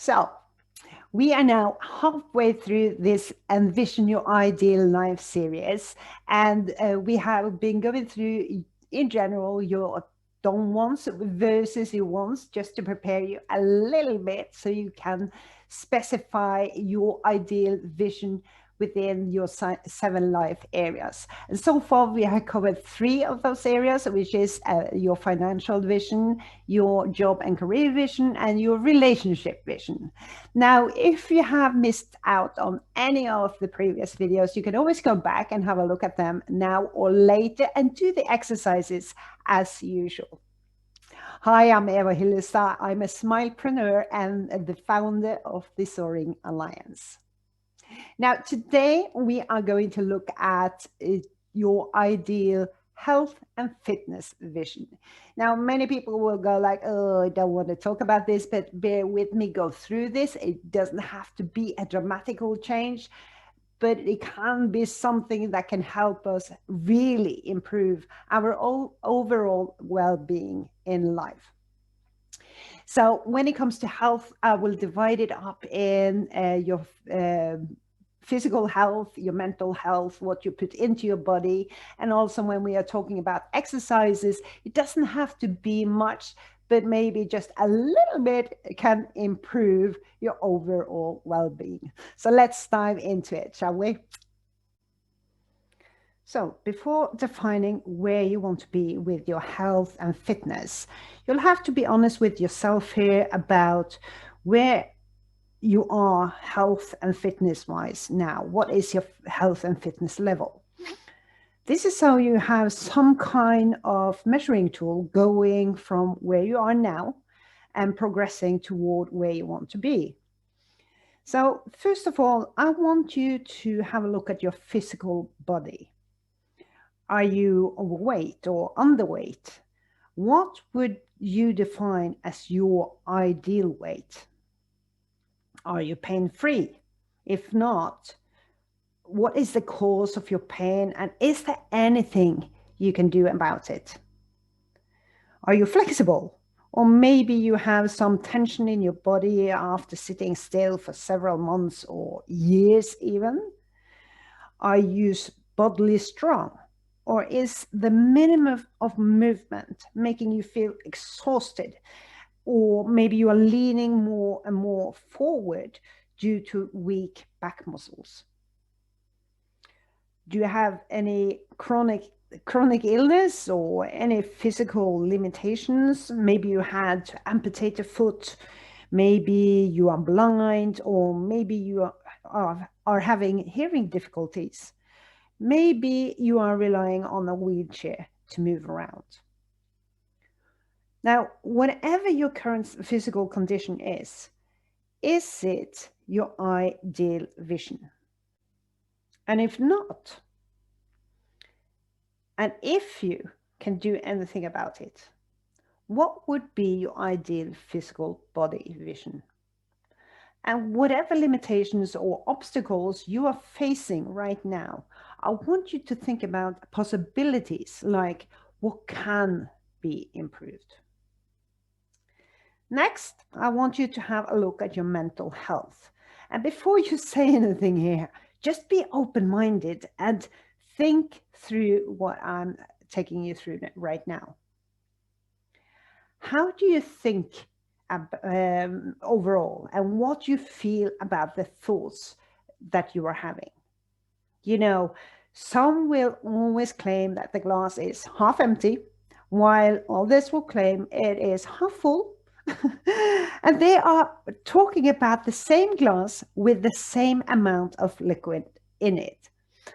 So we are now halfway through this Envision Your Ideal Life series, and we have been going through, in general, your don't wants versus your wants, just to prepare you a little bit so you can specify your ideal vision within your seven life areas. And so far, we have covered three of those areas, which is your financial vision, your job and career vision, and your relationship vision. Now, if you have missed out on any of the previous videos, you can always go back and have a look at them now or later and do the exercises as usual. Hi, I'm Eva Hillestad. I'm a smilepreneur and the founder of the Soaring Alliance. Now, today we are going to look at your ideal health and fitness vision. Now, many people will go like, oh, I don't want to talk about this, but bear with me, go through this. It doesn't have to be a dramatical change, but it can be something that can help us really improve our overall well-being in life. So when it comes to health, I will divide it up in your physical health, your mental health, what you put into your body. And also when we are talking about exercises, it doesn't have to be much, but maybe just a little bit can improve your overall well-being. So let's dive into it, shall we? So before defining where you want to be with your health and fitness, you'll have to be honest with yourself here about where you are health and fitness wise now. What is your health and fitness level? This is so you have some kind of measuring tool going from where you are now and progressing toward where you want to be. So first of all, I want you to have a look at your physical body. Are you overweight or underweight? What would you define as your ideal weight? Are you pain-free? If not, what is the cause of your pain and is there anything you can do about it? Are you flexible? Or maybe you have some tension in your body after sitting still for several months or years even? Are you bodily strong? Or is the minimum of movement making you feel exhausted? Or maybe you are leaning more and more forward due to weak back muscles. Do you have any chronic illness or any physical limitations? Maybe you had to amputate a foot, maybe you are blind, or maybe you are having hearing difficulties. Maybe you are relying on a wheelchair to move around. Now, whatever your current physical condition is it your ideal vision? And if not, and if you can do anything about it, what would be your ideal physical body vision? And whatever limitations or obstacles you are facing right now, I want you to think about possibilities like what can be improved. Next, I want you to have a look at your mental health. And before you say anything here, just be open-minded and think through what I'm taking you through right now. How do you think overall and what you feel about the thoughts that you are having? You know, some will always claim that the glass is half empty, while others will claim it is half full. And they are talking about the same glass with the same amount of liquid in it.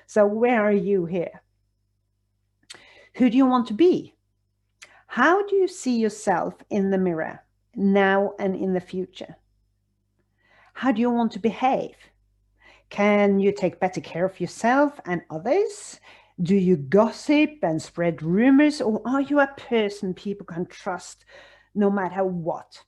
So where are you here? Who do you want to be? How do you see yourself in the mirror now and in the future? How do you want to behave? Can you take better care of yourself and others? Do you gossip and spread rumors, or are you a person people can trust no matter what?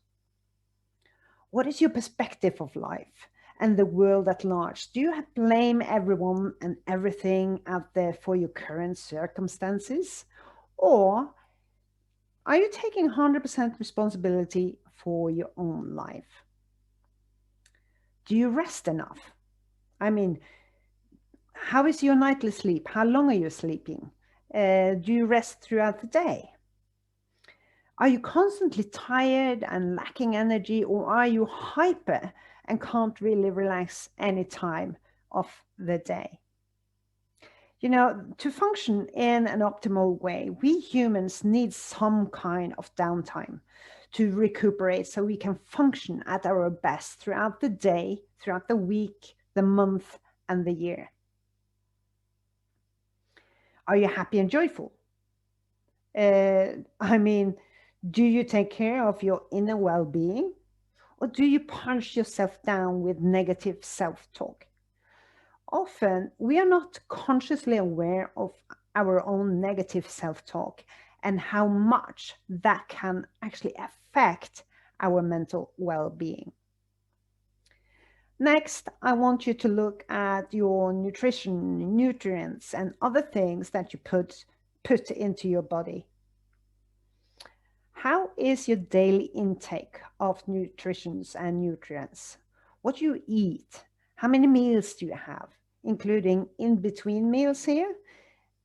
What is your perspective of life and the world at large? Do you blame everyone and everything out there for your current circumstances? Or are you taking 100% responsibility for your own life? Do you rest enough? I mean, how is your nightly sleep? How long are you sleeping? Do you rest throughout the day? Are you constantly tired and lacking energy, or are you hyper and can't really relax any time of the day? You know, to function in an optimal way, we humans need some kind of downtime to recuperate so we can function at our best throughout the day, throughout the week, the month, and the year. Are you happy and joyful? I mean, do you take care of your inner well being? Or do you punch yourself down with negative self talk? Often, we are not consciously aware of our own negative self talk and how much that can actually affect our mental well being. Next, I want you to look at your nutrition, nutrients, and other things that you put into your body. How is your daily intake of nutritions and nutrients? What do you eat? How many meals do you have, including in between meals here,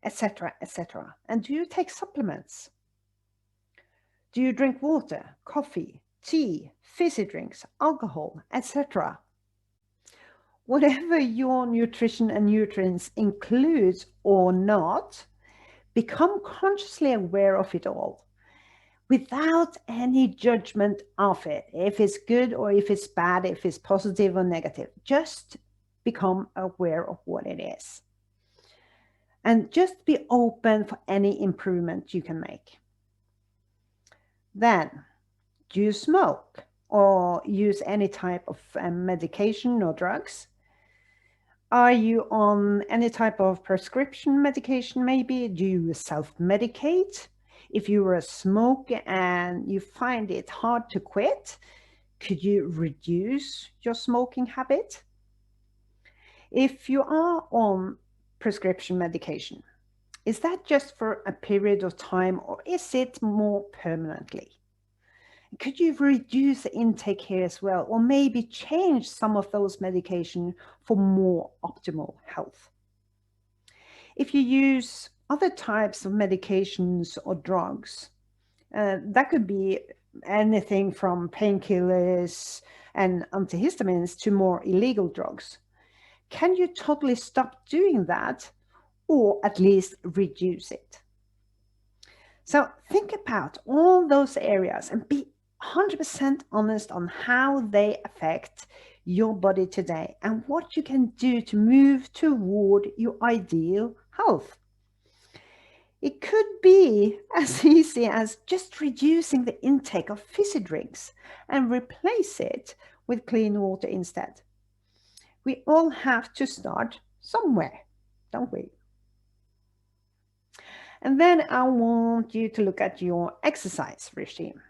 etc., etc.? And do you take supplements? Do you drink water, coffee, tea, fizzy drinks, alcohol, etc.? Whatever your nutrition and nutrients includes or not, become consciously aware of it all without any judgment of it, if it's good or if it's bad, if it's positive or negative. Just become aware of what it is. And just be open for any improvement you can make. Then, do you smoke or use any type of medication or drugs? Are you on any type of prescription medication maybe? Do you self-medicate? If you were a smoker and you find it hard to quit, could you reduce your smoking habit? If you are on prescription medication, is that just for a period of time or is it more permanently? Could you reduce the intake here as well, or maybe change some of those medications for more optimal health? If you use other types of medications or drugs, that could be anything from painkillers and antihistamines to more illegal drugs. Can you totally stop doing that, or at least reduce it? So think about all those areas and be 100% honest on how they affect your body today and what you can do to move toward your ideal health. It could be as easy as just reducing the intake of fizzy drinks and replace it with clean water instead. We all have to start somewhere, don't we? And then I want you to look at your exercise regime.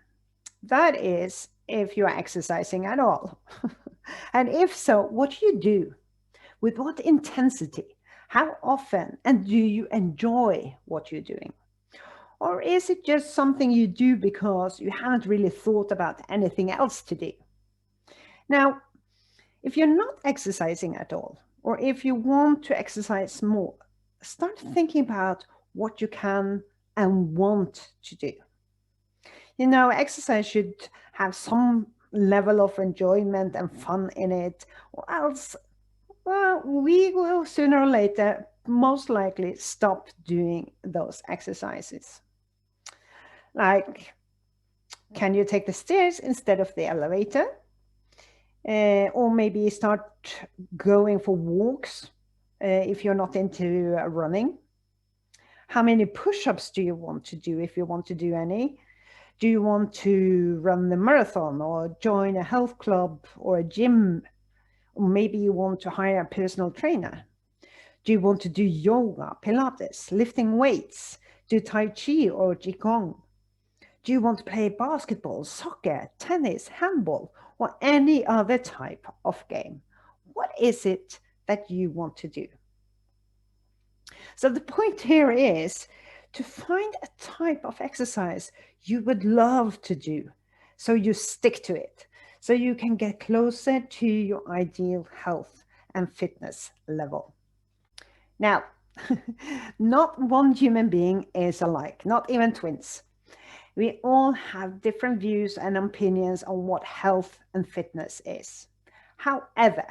That is, if you're exercising at all. And if so, what do you do? With what intensity? How often? And do you enjoy what you're doing? Or is it just something you do because you haven't really thought about anything else to do? Now, if you're not exercising at all, or if you want to exercise more, start thinking about what you can and want to do. You know, exercise should have some level of enjoyment and fun in it, or else, well, we will sooner or later most likely stop doing those exercises. Like, can you take the stairs instead of the elevator? Or maybe start going for walks if you're not into running. How many push-ups do you want to do if you want to do any? Do you want to run the marathon or join a health club or a gym? Or maybe you want to hire a personal trainer. Do you want to do yoga, Pilates, lifting weights, do Tai Chi or Qigong? Do you want to play basketball, soccer, tennis, handball, or any other type of game? What is it that you want to do? So the point here is to find a type of exercise you would love to do, so you stick to it. so you can get closer to your ideal health and fitness level. Now, not one human being is alike, not even twins. We all have different views and opinions on what health and fitness is. However,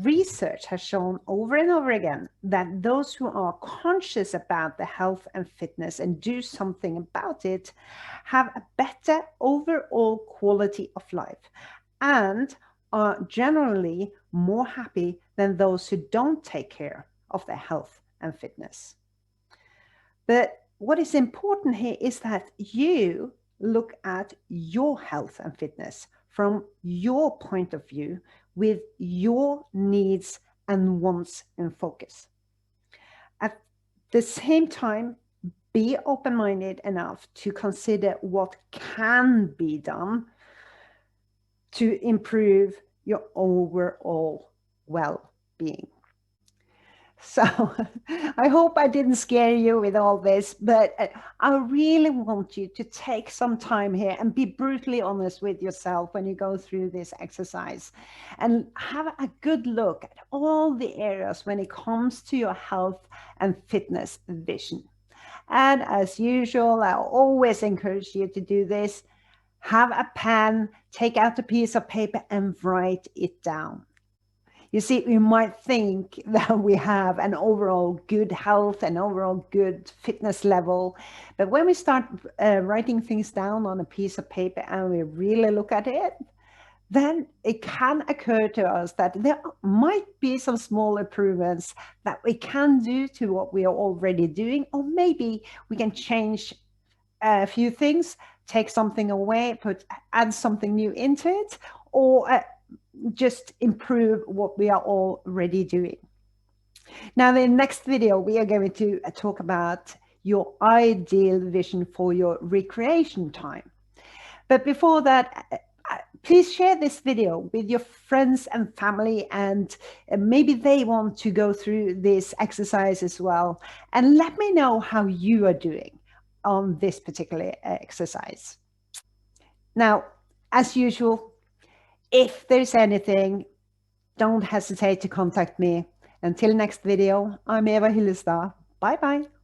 research has shown over and over again that those who are conscious about the health and fitness and do something about it have a better overall quality of life and are generally more happy than those who don't take care of their health and fitness. But what is important here is that you look at your health and fitness from your point of view with your needs and wants in focus. At the same time, be open-minded enough to consider what can be done to improve your overall well-being. So I hope I didn't scare you with all this, but I really want you to take some time here and be brutally honest with yourself when you go through this exercise and have a good look at all the areas when it comes to your health and fitness vision. And as usual, I always encourage you to do this. Have a pen, take out a piece of paper and write it down. You see, we might think that we have an overall good health and overall good fitness level. But when we start writing things down on a piece of paper and we really look at it, then it can occur to us that there might be some small improvements that we can do to what we are already doing, or maybe we can change a few things, take something away, add something new into it, or just improve what we are already doing. Now, in the next video, we are going to talk about your ideal vision for your recreation time. But before that, please share this video with your friends and family, and maybe they want to go through this exercise as well. And let me know how you are doing on this particular exercise. Now, as usual, if there's anything, don't hesitate to contact me. Until next video, I'm Eva Hillestad. Bye bye.